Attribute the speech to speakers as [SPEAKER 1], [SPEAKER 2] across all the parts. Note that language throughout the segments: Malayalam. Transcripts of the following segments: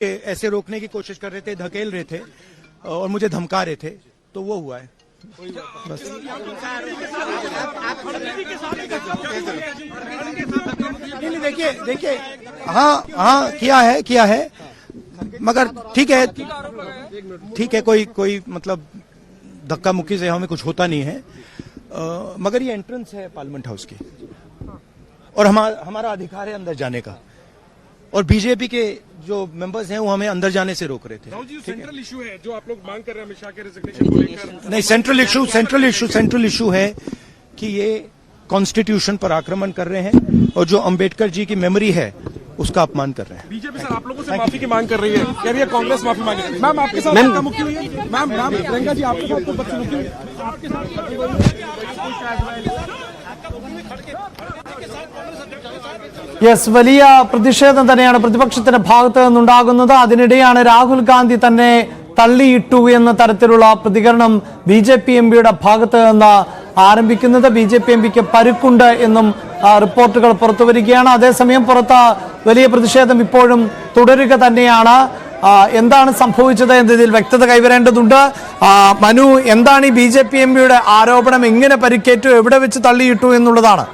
[SPEAKER 1] ऐसे रोकने की कोशिश कर रहे थे, धकेल रहे थे और मुझे धमका रहे थे, तो वो हुआ है बस। नहीं देखिए हाँ किया है मगर ठीक है कोई मतलब धक्का मुक्की से हमें कुछ होता नहीं है, मगर ये एंट्रेंस है पार्लियामेंट हाउस की और हमारा अधिकार है अंदर जाने का, और बीजेपी के जो मेंबर्स हैं वो हमें अंदर जाने से रोक रहे थे।
[SPEAKER 2] राहुल जी, सेंट्रल इशू है जो आप लोग मांग कर रहे हैं अमित शाह के रेजिग्नेशन को लेकर।
[SPEAKER 1] नहीं, सेंट्रल इशू है कि ये कॉन्स्टिट्यूशन पर आक्रमण कर रहे हैं और जो अंबेडकर जी की मेमोरी है उसका अपमान कर रहे हैं।
[SPEAKER 2] बीजेपी सर आप लोगों से माफी की मांग कर रही है, कह रही है कांग्रेस माफी मांगे। मैम आपके साथ धक्का मुक्की हुई है? मैम प्रियंका जी आपके साथ बदसलूकी हुई है? आपके
[SPEAKER 3] യെസ്, വലിയ പ്രതിഷേധം തന്നെയാണ് പ്രതിപക്ഷത്തിന്റെ ഭാഗത്ത് നിന്നുണ്ടാകുന്നത്. അതിനിടെയാണ് രാഹുൽ ഗാന്ധി തന്നെ തള്ളിയിട്ടു എന്ന തരത്തിലുള്ള പ്രതികരണം ബി.ജെ.പി. എംപിയുടെ ഭാഗത്ത് നിന്ന് ആരംഭിക്കുന്നത്. ബി.ജെ.പി. എംപിക്ക് പരുക്കുണ്ട് എന്നും റിപ്പോർട്ടുകൾ പുറത്തുവരികയാണ്. അതേസമയം പുറത്ത് വലിയ പ്രതിഷേധം ഇപ്പോഴും തുടരുക തന്നെയാണ്. എന്താണ് സംഭവിച്ചത് എന്നതിൽ വ്യക്തത കൈവരേണ്ടതുണ്ട്. മനു, എന്താണ് ഈ ബി.ജെ.പി. എംപിയുടെ ആരോപണം? എങ്ങനെ പരിക്കേറ്റു, എവിടെ വെച്ച് തള്ളിയിട്ടു എന്നുള്ളതാണ്.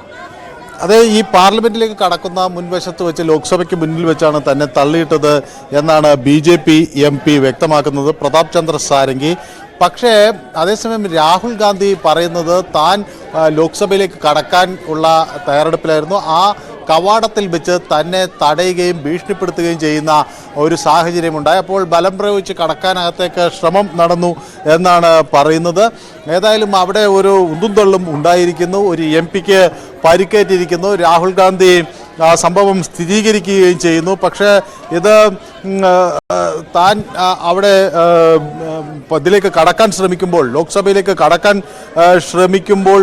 [SPEAKER 4] അതെ, ഈ പാർലമെന്റിലേക്ക് കടക്കുന്ന മുൻവശത്ത് വെച്ച് ലോക്സഭയ്ക്ക് മുന്നിൽ വെച്ചാണ് തന്നെ തള്ളിയിട്ടത് എന്നാണ് ബി.ജെ.പി. എം.പി. വ്യക്തമാക്കുന്നത്, പ്രതാപ് ചന്ദ്ര സാരംഗി. പക്ഷേ അതേസമയം രാഹുൽ ഗാന്ധി പറയുന്നത് താൻ ലോക്സഭയിലേക്ക് കടക്കാൻ ഉള്ള തയ്യാറെടുപ്പിലായിരുന്നു. ആ കവാടത്തിൽ വെച്ച് തന്നെ തടയുകയും ഭീഷണിപ്പെടുത്തുകയും ചെയ്യുന്ന ഒരു സാഹചര്യമുണ്ടായി. അപ്പോൾ ബലം പ്രയോഗിച്ച് കടക്കാനകത്തേക്ക് ശ്രമം നടന്നു എന്നാണ് പറയുന്നത്. ഏതായാലും അവിടെ ഒരു ഉന്തുംതള്ളും ഉണ്ടായിരിക്കുന്നു, ഒരു എം.പിക്ക് പരിക്കേറ്റിരിക്കുന്നു. രാഹുൽ ഗാന്ധി ആ സംഭവം സ്ഥിരീകരിക്കുകയും ചെയ്യുന്നു. പക്ഷേ ഇത് താൻ അവിടെ ഇതിലേക്ക് കടക്കാൻ ശ്രമിക്കുമ്പോൾ, ലോക്സഭയിലേക്ക് കടക്കാൻ ശ്രമിക്കുമ്പോൾ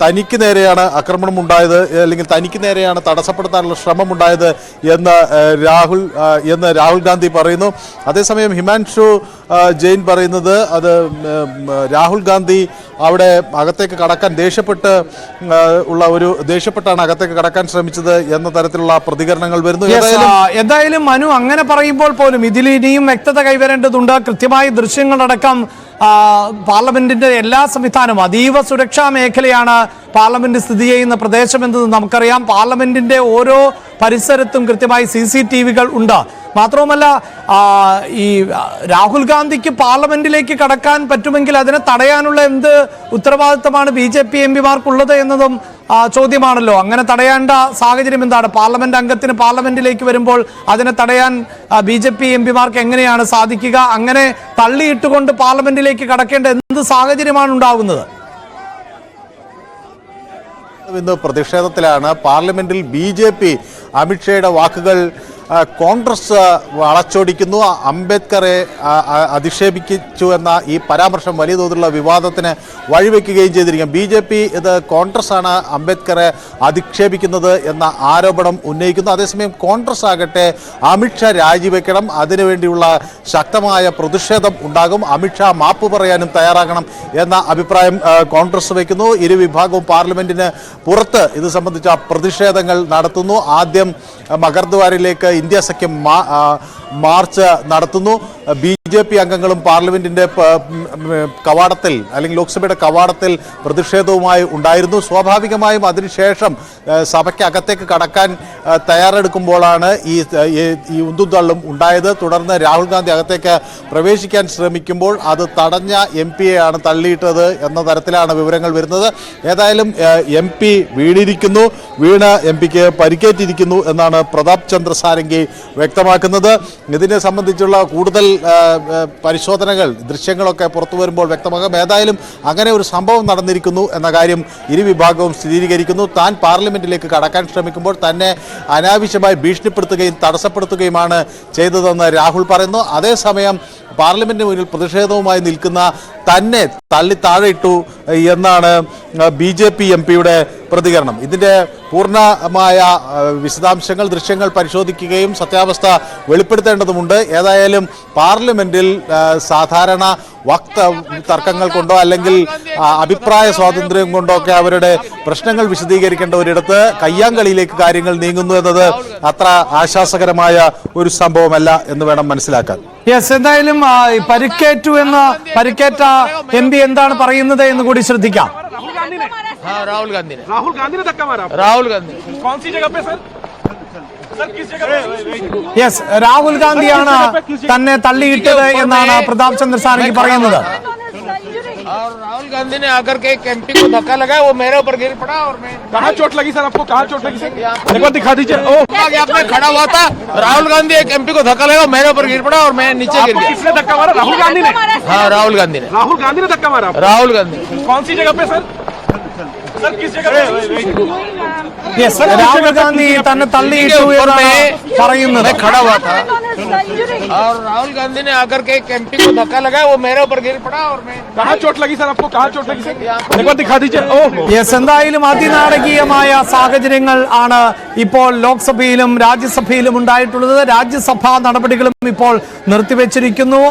[SPEAKER 4] തനിക്ക് നേരെയാണ് ആക്രമണം ഉണ്ടായത്, അല്ലെങ്കിൽ തനിക്ക് നേരെയാണ് തടസ്സപ്പെടുത്താനുള്ള ശ്രമമുണ്ടായത് എന്ന് രാഹുൽ ഗാന്ധി പറയുന്നു. അതേസമയം ഹിമാൻഷു ജെയിൻ പറയുന്നത് അത് രാഹുൽ ഗാന്ധി അവിടെ അകത്തേക്ക് കടക്കാൻ ദേഷ്യപ്പെട്ടാണ് അകത്തേക്ക് കടക്കാൻ ശ്രമിച്ചത് എന്ന തരത്തിലുള്ള പ്രതികരണങ്ങൾ വരുന്നു.
[SPEAKER 3] എന്തായാലും മനു, അങ്ങനെ പറയുമ്പോൾ പോലും ഇതിൽ ഇനിയും വ്യക്തത കൈവരേണ്ടതുണ്ട്. കൃത്യമായി ദൃശ്യങ്ങളടക്കം പാർലമെന്റിന്റെ എല്ലാ സംവിധാനവും അതീവ സുരക്ഷാ മേഖലയാണ് പാർലമെന്റ് സ്ഥിതി ചെയ്യുന്ന പ്രദേശമെന്നത് നമുക്കറിയാം. പാർലമെന്റിന്റെ ഓരോ പരിസരത്തും കൃത്യമായി CCTVകൾ ഉണ്ട്. മാത്രവുമല്ല, ഈ രാഹുൽ ഗാന്ധിക്ക് പാർലമെന്റിലേക്ക് കടക്കാൻ പറ്റുമെങ്കിൽ അതിനെ തടയാനുള്ള എന്ത് ഉത്തരവാദിത്തമാണ് ബി.ജെ.പി. എംപിമാർക്കുള്ളത് എന്നതും ചോദ്യമാണല്ലോ. അങ്ങനെ തടയേണ്ട സാഹചര്യം എന്താണ്? പാർലമെന്റ് അംഗത്തിന് പാർലമെന്റിലേക്ക് വരുമ്പോൾ അതിനെ തടയാൻ ബി.ജെ.പി. എംപിമാർക്ക് എങ്ങനെയാണ് സാധിക്കുക? അങ്ങനെ തള്ളിയിട്ടുകൊണ്ട് പാർലമെന്റിലേക്ക് കടക്കേണ്ട എന്ത് സാഹചര്യമാണ് ഉണ്ടാകുന്നത്?
[SPEAKER 4] ഇന്ന് പ്രതിഷേധത്തിലാണ്. പാർലമെന്റിൽ ബി.ജെ.പി. അമിത്ഷായുടെ വാക്കുകൾ കോൺഗ്രസ് വളച്ചൊടിക്കുന്നു, അംബേദ്കറെ അധിക്ഷേപിച്ചു എന്ന ഈ പരാമർശം വലിയ തോതിലുള്ള വിവാദത്തിന് വഴിവെക്കുകയും ചെയ്തിരിക്കും. ബി.ജെ.പി. ഇത് കോൺഗ്രസ് ആണ് അംബേദ്കറെ അധിക്ഷേപിക്കുന്നത് എന്ന ആരോപണം ഉന്നയിക്കുന്നു. അതേസമയം കോൺഗ്രസ് ആകട്ടെ അമിത്ഷാ രാജിവെക്കണം, അതിനുവേണ്ടിയുള്ള ശക്തമായ പ്രതിഷേധം ഉണ്ടാകും, അമിത്ഷാ മാപ്പ് പറയാനും തയ്യാറാകണം എന്ന അഭിപ്രായം കോൺഗ്രസ് വയ്ക്കുന്നു. ഇരു വിഭാഗവും പാർലമെന്റിന് പുറത്ത് ഇത് സംബന്ധിച്ച പ്രതിഷേധങ്ങൾ നടത്തുന്നു. ആദ്യം മഗർദ്വാരയിലേക്ക് ഇന്ത്യ സഖ്യം മാർച്ച് നടത്തുന്നു. ബി.ജെ.പി. അംഗങ്ങളും പാർലമെന്റിന്റെ കവാടത്തിൽ അല്ലെങ്കിൽ ലോക്സഭയുടെ കവാടത്തിൽ പ്രതിഷേധവുമായി ഉണ്ടായിരുന്നു. സ്വാഭാവികമായും അതിനുശേഷം സഭയ്ക്ക് അകത്തേക്ക് കടക്കാൻ തയ്യാറെടുക്കുമ്പോഴാണ് ഈ ഉന്തുംതള്ളും ഉണ്ടായത്. തുടർന്ന് രാഹുൽ ഗാന്ധി അകത്തേക്ക് പ്രവേശിക്കാൻ ശ്രമിക്കുമ്പോൾ അത് തടഞ്ഞ എം.പിയെയാണ് തള്ളിയിട്ടത് എന്ന തരത്തിലാണ് വിവരങ്ങൾ വരുന്നത്. ഏതായാലും എം.പി. വീണ് എം.പിക്ക് പരിക്കേറ്റിരിക്കുന്നു എന്നാണ് പ്രതാപ് ചന്ദ്ര സാരംഗി വ്യക്തമാക്കുന്നത്. ഇതിനെ സംബന്ധിച്ചുള്ള കൂടുതൽ പരിശോധനകൾ, ദൃശ്യങ്ങളൊക്കെ പുറത്തു വരുമ്പോൾ വ്യക്തമാകും. ഏതായാലും അങ്ങനെ ഒരു സംഭവം നടന്നിരിക്കുന്നു എന്ന കാര്യം ഇരുവിഭാഗവും സ്ഥിരീകരിക്കുന്നു. താൻ പാർലമെന്റിലേക്ക് കടക്കാൻ ശ്രമിക്കുമ്പോൾ തന്നെ അനാവശ്യമായി ഭീഷണിപ്പെടുത്തുകയും തടസ്സപ്പെടുത്തുകയുമാണ് ചെയ്തതെന്ന് രാഹുൽ പറയുന്നു. അതേസമയം പാർലമെന്റിന് മുന്നിൽ പ്രതിഷേധവുമായി നിൽക്കുന്ന തന്നെ തള്ളി താഴെയിട്ടു എന്നാണ് ബി.ജെ.പി. എം.പിയുടെ പ്രതികരണം. ഇതിന്റെ പൂർണ്ണമായ വിശദാംശങ്ങൾ, ദൃശ്യങ്ങൾ പരിശോധിക്കുകയും സത്യാവസ്ഥ വെളിപ്പെടുത്തേണ്ടതുണ്ട്. ഏതായാലും പാർലമെന്റിൽ സാധാരണ തർക്കങ്ങൾ കൊണ്ടോ അല്ലെങ്കിൽ അഭിപ്രായ സ്വാതന്ത്ര്യം കൊണ്ടോ ഒക്കെ അവരുടെ പ്രശ്നങ്ങൾ വിശദീകരിക്കേണ്ട ഒരിടത്ത് കയ്യാങ്കളിയിലേക്ക് കാര്യങ്ങൾ നീങ്ങുന്നു എന്നത് അത്ര ആശ്വാസകരമായ ഒരു സംഭവമല്ല എന്ന് വേണം മനസ്സിലാക്കാൻ.
[SPEAKER 3] യെസ്, എന്തായാലും പരിക്കേറ്റു എന്ന് പരിക്കേറ്റ MP എന്താണ് പറയുന്നത് എന്ന് കൂടി ശ്രദ്ധിക്കാം.
[SPEAKER 2] राहुल गांधी ने धक्का मारा। राहुल गांधी कौन सी जगह पे सर? सर किस जगह पे?
[SPEAKER 3] യെസ്, രാഹുൽ ഗാന്ധിയാണ് തന്നെ തള്ളിയിട്ടത് എന്നാണ് പ്രതാപ് ചന്ദ്ര സാരംഗി പറയുന്നത്.
[SPEAKER 5] और राहुल गांधी ने आकर के MP को धक्का लगाया, वो मेरे ऊपर गिर पड़ा और मैं।
[SPEAKER 2] कहाँ चोट लगी सर आपको? कहाँ चोट लगी सर? एक बार दिखा दीजिए।
[SPEAKER 5] मैं खड़ा हुआ था, राहुल गांधी एक MP को धक्का लगा, मेरे ऊपर गिर पड़ा और मैं नीचे गिर गया।
[SPEAKER 2] किसने धक्का मारा? राहुल गांधी ने?
[SPEAKER 5] हाँ, राहुल गांधी ने।
[SPEAKER 2] राहुल गांधी ने धक्का मारा?
[SPEAKER 5] राहुल गांधी
[SPEAKER 2] कौन सी जगह पे सर? सर किस जगह पे?
[SPEAKER 3] യെസ്, രാഹുൽ ഗാന്ധി തന്നെ തള്ളിയിട്ടു എന്നാണ് പറയുന്നത്.
[SPEAKER 5] मैं खड़ा हुआ था और राहुल गांधी ने आकर के एक MP को धक्का लगाया, वो मेरे ऊपर गिर पड़ा और मैं।
[SPEAKER 2] कहाँ चोट लगी सर आपको? कहाँ चोट लगी सर? एक बार दिखा दीजिए।
[SPEAKER 3] യെസ്, എന്തായാലും അതിനാടകീയമായ സാഹചര്യങ്ങൾ ആണ് ഇപ്പോൾ ലോക്സഭയിലും രാജ്യസഭയിലും ഉണ്ടായിട്ടുള്ളത്. രാജ്യസഭാ നടപടികളും ഇപ്പോൾ നിർത്തിവെച്ചിരിക്കുന്നു.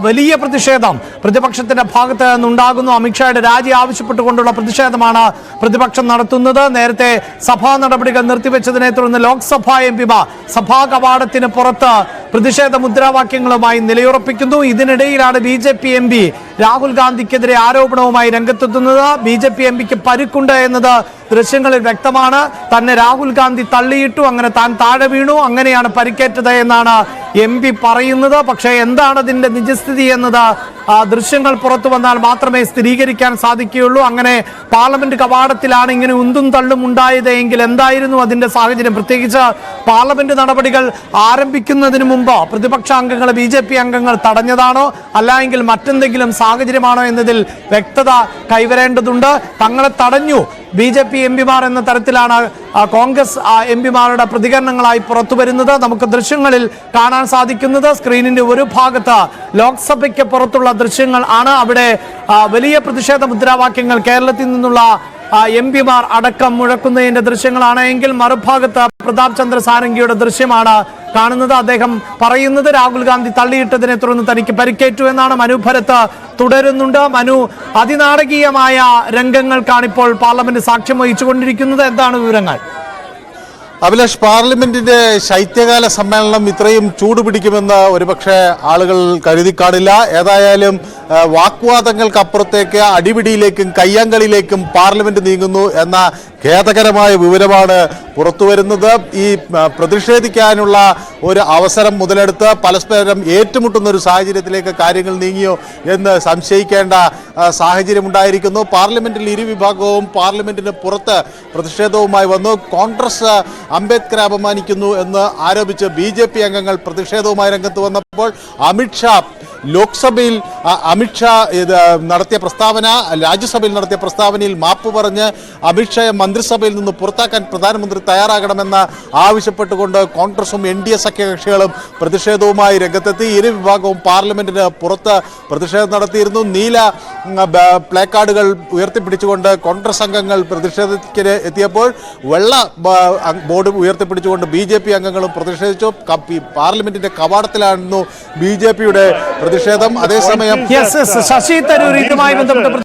[SPEAKER 3] വലിയ പ്രതിഷേധം പ്രതിപക്ഷത്തിന്റെ ഭാഗത്ത് നിന്നുണ്ടാകുന്നു. അമിത്ഷായുടെ രാജി ആവശ്യപ്പെട്ടുകൊണ്ടുള്ള പ്രതിഷേധമാണ് പ്രതിപക്ഷം നടത്തുന്നത്. നേരത്തെ സഭാ നടപടികൾ നിർത്തിവെച്ചതിനെ തുടർന്ന് ലോക്സഭാ MP-മാർ സഭാ കവാടത്തിന് പുറത്ത് പ്രതിഷേധ മുദ്രാവാക്യങ്ങളുമായി നിലയുറപ്പിക്കുന്നു. ഇതിനിടയിലാണ് BJP MP രാഹുൽ ഗാന്ധിക്കെതിരെ ആരോപണവുമായി രംഗത്തെത്തുന്നത്. BJP MPക്ക് പരിക്കുണ്ട് എന്നത് ദൃശ്യങ്ങളിൽ വ്യക്തമാണ്. തന്നെ രാഹുൽ ഗാന്ധി തള്ളിയിട്ടു, അങ്ങനെ താൻ താഴെ വീണു, അങ്ങനെയാണ് പരിക്കേറ്റത് എന്നാണ് MP പറയുന്നത്. പക്ഷേ എന്താണ് അതിന്റെ നിജസ്ഥിതി എന്നത് ദൃശ്യങ്ങൾ പുറത്തു വന്നാൽ മാത്രമേ സ്ഥിരീകരിക്കാൻ സാധിക്കുകയുള്ളൂ. അങ്ങനെ പാർലമെന്റ് കവാടത്തിലാണ് ഇങ്ങനെ ഉന്തും തള്ളും ഉണ്ടായത് എങ്കിൽ എന്തായിരുന്നു അതിന്റെ സാഹചര്യം? പ്രത്യേകിച്ച് പാർലമെന്റ് നടപടികൾ ആരംഭിക്കുന്നതിന് മുമ്പ് പ്രതിപക്ഷ അംഗങ്ങളെ BJP അംഗങ്ങൾ തടഞ്ഞതാണോ അല്ല എങ്കിൽ മറ്റെന്തെങ്കിലും സാഹചര്യമാണോ എന്നതിൽ വ്യക്തത കൈവരേണ്ടതുണ്ട്. തങ്ങളെ തടഞ്ഞു BJP MP-മാർ എന്ന തരത്തിലാണ് കോൺഗ്രസ് MP-മാരുടെ പ്രതികരണങ്ങളായി പുറത്തു വരുന്നത്. നമുക്ക് ദൃശ്യങ്ങളിൽ കാണാൻ സാധിക്കുന്നത് സ്ക്രീനിന്റെ ഒരു ഭാഗത്ത് ലോക്സഭയ്ക്ക് പുറത്തുള്ള ദൃശ്യങ്ങൾ ആണ്. അവിടെ വലിയ പ്രതിഷേധ മുദ്രാവാക്യങ്ങൾ കേരളത്തിൽ നിന്നുള്ള MP-മാർ അടക്കം മുഴക്കുന്നതിന്റെ ദൃശ്യങ്ങളാണ് എങ്കിൽ മറുഭാഗത്ത് പ്രതാപ് ചന്ദ്ര സാരംഗിയുടെ ദൃശ്യമാണ് കാണുന്നത്. അദ്ദേഹം പറയുന്നത് രാഹുൽ ഗാന്ധി തള്ളിയിട്ടതിനെ തുടർന്ന് തനിക്ക് പരിക്കേറ്റു എന്നാണ്. മനു ഭരത് തുടരുന്നുണ്ട്. മനു, അതിനാടകീയമായ രംഗങ്ങൾക്കാണിപ്പോൾ പാർലമെന്റ് സാക്ഷ്യം വഹിച്ചുകൊണ്ടിരിക്കുന്നത്. എന്താണ് വിവരങ്ങൾ?
[SPEAKER 4] അഭിലാഷ്, പാർലമെന്റിന്റെ ശൈത്യകാല സമ്മേളനം ഇത്രയും ചൂടുപിടിക്കുമെന്ന് ഒരുപക്ഷെ ആളുകൾ കരുതി കാണില്ല. ഏതായാലും വാഗ്വാദങ്ങൾക്കപ്പുറത്തേക്ക് അടിപിടിയിലേക്കും കയ്യാങ്കളിയിലേക്കും പാർലമെന്റ് നീങ്ങുന്നു എന്ന ഖേദകരമായ വിവരമാണ് പുറത്തുവരുന്നത്. ഈ പ്രതിഷേധിക്കാനുള്ള ഒരു അവസരം മുതലെടുത്ത് പരസ്പരം ഏറ്റുമുട്ടുന്ന ഒരു സാഹചര്യത്തിലേക്ക് കാര്യങ്ങൾ നീങ്ങിയോ എന്ന് സംശയിക്കേണ്ട സാഹചര്യം ഉണ്ടായിരിക്കുന്നു. പാർലമെന്റിൽ ഇരുവിഭാഗവും പാർലമെന്റിന് പുറത്ത് പ്രതിഷേധവുമായി വന്നു. കോൺഗ്രസ് അംബേദ്കറെ അപമാനിക്കുന്നു എന്ന് ആരോപിച്ച് BJP അംഗങ്ങൾ പ്രതിഷേധവുമായി രംഗത്ത് വന്നപ്പോൾ അമിത്ഷാ ലോക്സഭയിൽ നടത്തിയ പ്രസ്താവന, രാജ്യസഭയിൽ നടത്തിയ പ്രസ്താവനയിൽ മാപ്പ് പറഞ്ഞ് അമിത്ഷായെ മന്ത്രിസഭയിൽ നിന്ന് പുറത്താക്കാൻ പ്രധാനമന്ത്രി തയ്യാറാകണമെന്ന് ആവശ്യപ്പെട്ടുകൊണ്ട് കോൺഗ്രസും NDA സഖ്യകക്ഷികളും പ്രതിഷേധവുമായി രംഗത്തെത്തി. ഇരു വിഭാഗവും പാർലമെന്റിന് പുറത്ത് പ്രതിഷേധം നടത്തിയിരുന്നു. നീല പ്ലേക്കാർഡുകൾ ഉയർത്തിപ്പിടിച്ചുകൊണ്ട് കോൺഗ്രസ് അംഗങ്ങൾ പ്രതിഷേധത്തിന് എത്തിയപ്പോൾ വെള്ള ബോർഡ് ഉയർത്തിപ്പിടിച്ചുകൊണ്ട് BJP അംഗങ്ങളും പ്രതിഷേധിച്ചു. പാർലമെന്റിന്റെ കവാടത്തിലായിരുന്നു BJPയുടെ പ്രതിഷേധം. അതേസമയം
[SPEAKER 3] ശശി തരൂർ ഇതുമായി ബന്ധപ്പെട്ട്